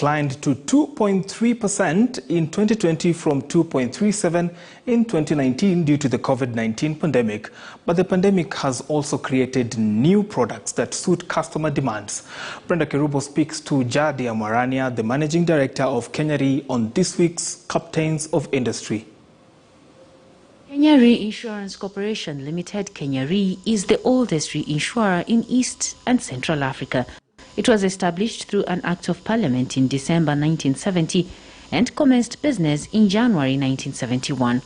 declined to 2.3% in 2020 from 2.37% in 2019 due to the COVID-19 pandemic. But the pandemic has also created new products that suit customer demands. Brenda Kerubo speaks to Jadiah Mwarania, the Managing Director of Kenya Re, on this week's Captains of Industry. Kenya Re Insurance Corporation Limited, Kenya Re, is the oldest reinsurer in East and Central Africa. It was established through an Act of Parliament in December 1970 and commenced business in January 1971.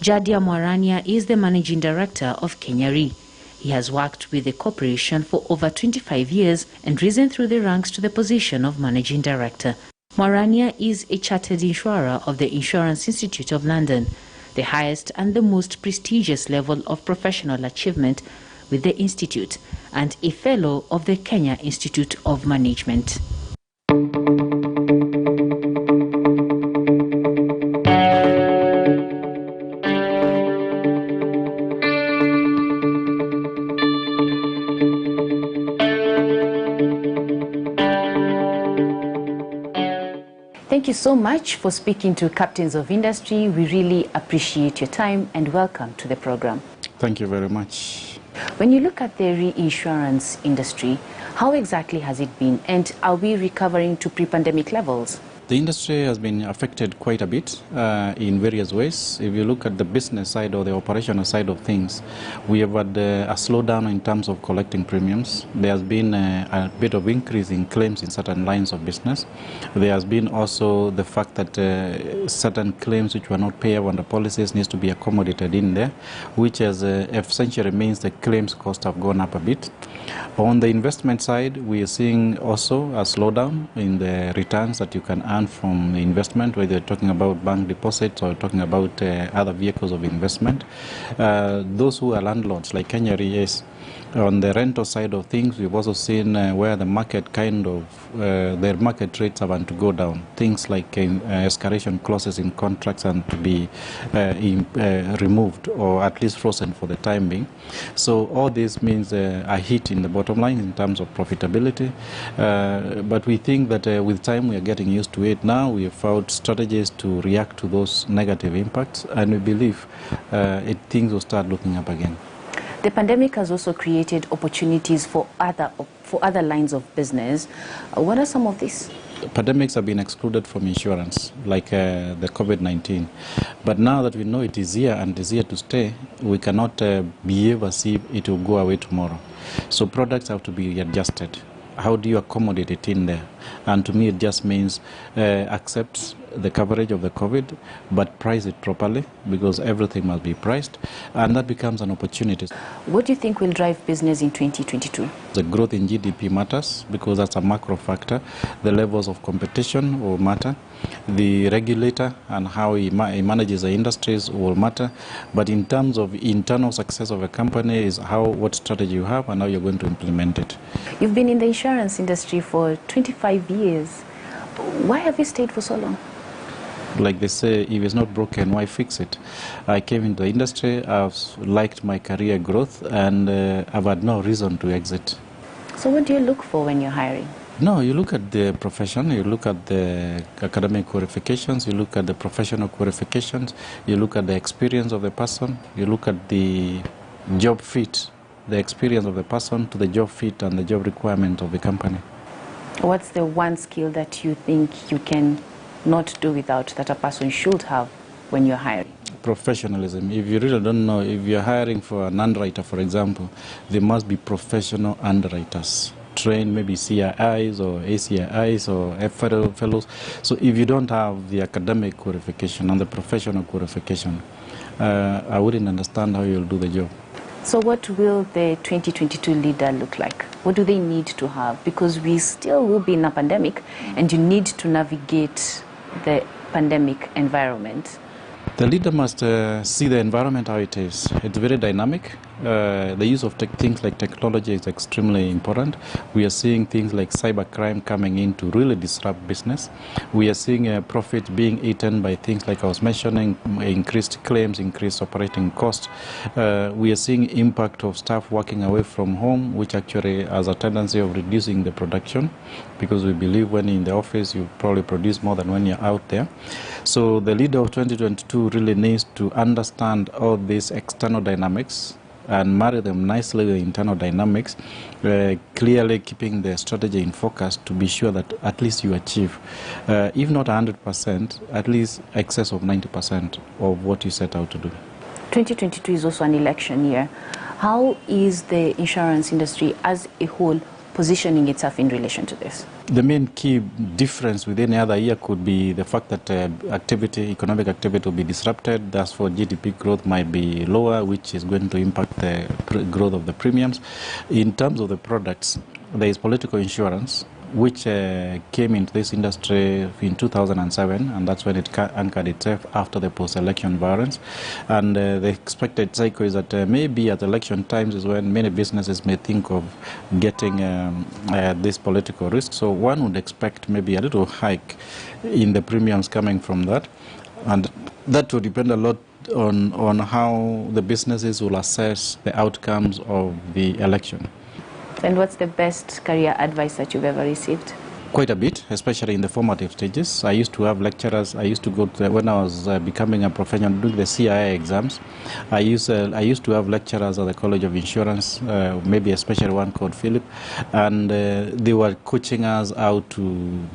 Jadiah Mwarania is the Managing Director of Kenya Re. He has worked with the corporation for over 25 years and risen through the ranks to the position of Managing Director. Mwarania is a chartered insurer of the Insurance Institute of London, the highest and the most prestigious level of professional achievement with the Institute, and a fellow of the Kenya Institute of Management. Thank you so much for speaking to Captains of Industry. We really appreciate your time and welcome to the program. Thank you very much. When you look at the reinsurance industry, how exactly has it been, and are we recovering to pre-pandemic levels? The industry has been affected quite a bit in various ways. If you look at the business side or the operational side of things, we have had a slowdown in terms of collecting premiums. There has been a bit of increase in claims in certain lines of business. There has been also the fact that certain claims which were not payable under policies needs to be accommodated in there, which has essentially means the claims cost have gone up a bit. On the investment side, we are seeing also a slowdown in the returns that you can earn from the investment, whether you're talking about bank deposits or talking about other vehicles of investment. Those who are landlords, like Kenya Re is, on the rental side of things, we've also seen where the market their market rates are going to go down. Things like escalation clauses in contracts and to be removed or at least frozen for the time being. So all this means a hit in the bottom line in terms of profitability. But we think that with time we are getting used to it now. We have found strategies to react to those negative impacts, and we believe things will start looking up again. The pandemic has also created opportunities for other lines of business. What are some of these? Pandemics have been excluded from insurance, like the COVID-19. But now that we know it is here and is here to stay, we cannot behave as if it will go away tomorrow. So products have to be adjusted. How do you accommodate it in there? And to me, it just means accept the coverage of the COVID, but price it properly, because everything must be priced, and that becomes an opportunity. What do you think will drive business in 2022? The growth in GDP matters, because that's a macro factor. The levels of competition will matter. The regulator and how he manages the industries will matter. But in terms of internal success of a company is what strategy you have and how you're going to implement it. You've been in the insurance industry for 25 years. Why have you stayed for so long? Like they say, if it's not broken, why fix it? I came into the industry, I've liked my career growth, and I've had no reason to exit. So what do you look for when you're hiring? No, you look at the profession, you look at the academic qualifications, you look at the professional qualifications, you look at the experience of the person, you look at the job fit, the experience of the person to the job fit and the job requirement of the company. What's the one skill that you think you can not do without, that a person should have when you're hiring? Professionalism. If you really don't know, if you're hiring for an underwriter, for example, there must be professional underwriters, trained maybe CIIs or ACIIs or fellows. So if you don't have the academic qualification and the professional qualification, I wouldn't understand how you'll do the job. So what will the 2022 leader look like? What do they need to have? Because we still will be in a pandemic, and you need to navigate the pandemic environment. The leader must see the environment how it is. It's very dynamic. the use of things like technology is extremely important. We are seeing things like cybercrime coming in to really disrupt business. We are seeing profit being eaten by things like I was mentioning, increased claims, increased operating costs. We are seeing impact of staff working away from home, which actually has a tendency of reducing the production, because we believe when in the office you probably produce more than when you're out there. So the leader of 2022 really needs to understand all these external dynamics and marry them nicely with the internal dynamics, clearly keeping the strategy in focus to be sure that at least you achieve, if not 100%, at least excess of 90% of what you set out to do. 2022 is also an election year. How is the insurance industry as a whole positioning itself in relation to this? The main key difference with any other year could be the fact that economic activity will be disrupted, therefore GDP growth might be lower, which is going to impact the growth of the premiums. In terms of the products, there is political insurance, which came into this industry in 2007, and that's when it anchored itself after the post-election violence. And the expected cycle is that maybe at election times is when many businesses may think of getting this political risk. So one would expect maybe a little hike in the premiums coming from that. And that will depend a lot on how the businesses will assess the outcomes of the election. And what's the best career advice that you've ever received? Quite a bit, especially in the formative stages. I used to have lecturers. I used to go to when I was becoming a professional, doing the CIA exams. I used to have lecturers at the College of Insurance, maybe a special one called Philip, and they were coaching us how to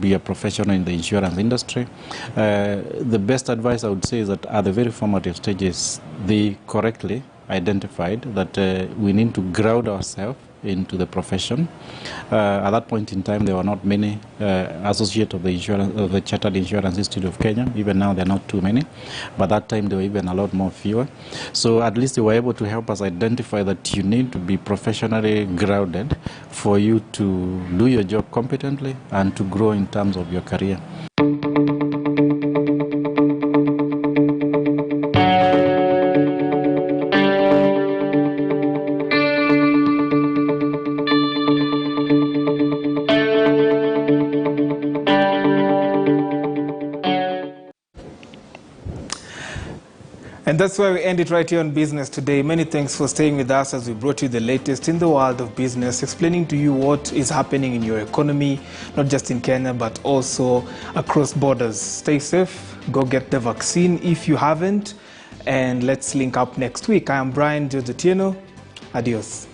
be a professional in the insurance industry. The best advice I would say is that at the very formative stages, they correctly identified that we need to ground ourselves into the profession. At that point in time, there were not many associates of the Chartered Insurance Institute of Kenya. Even now, there are not too many. But that time, there were even a lot more fewer. So at least they were able to help us identify that you need to be professionally grounded for you to do your job competently and to grow in terms of your career. And that's why we end it right here on Business Today. Many thanks for staying with us as we brought you the latest in the world of business, explaining to you what is happening in your economy, not just in Kenya, but also across borders. Stay safe, go get the vaccine if you haven't, and let's link up next week. I am Brian Jadiah. Adios.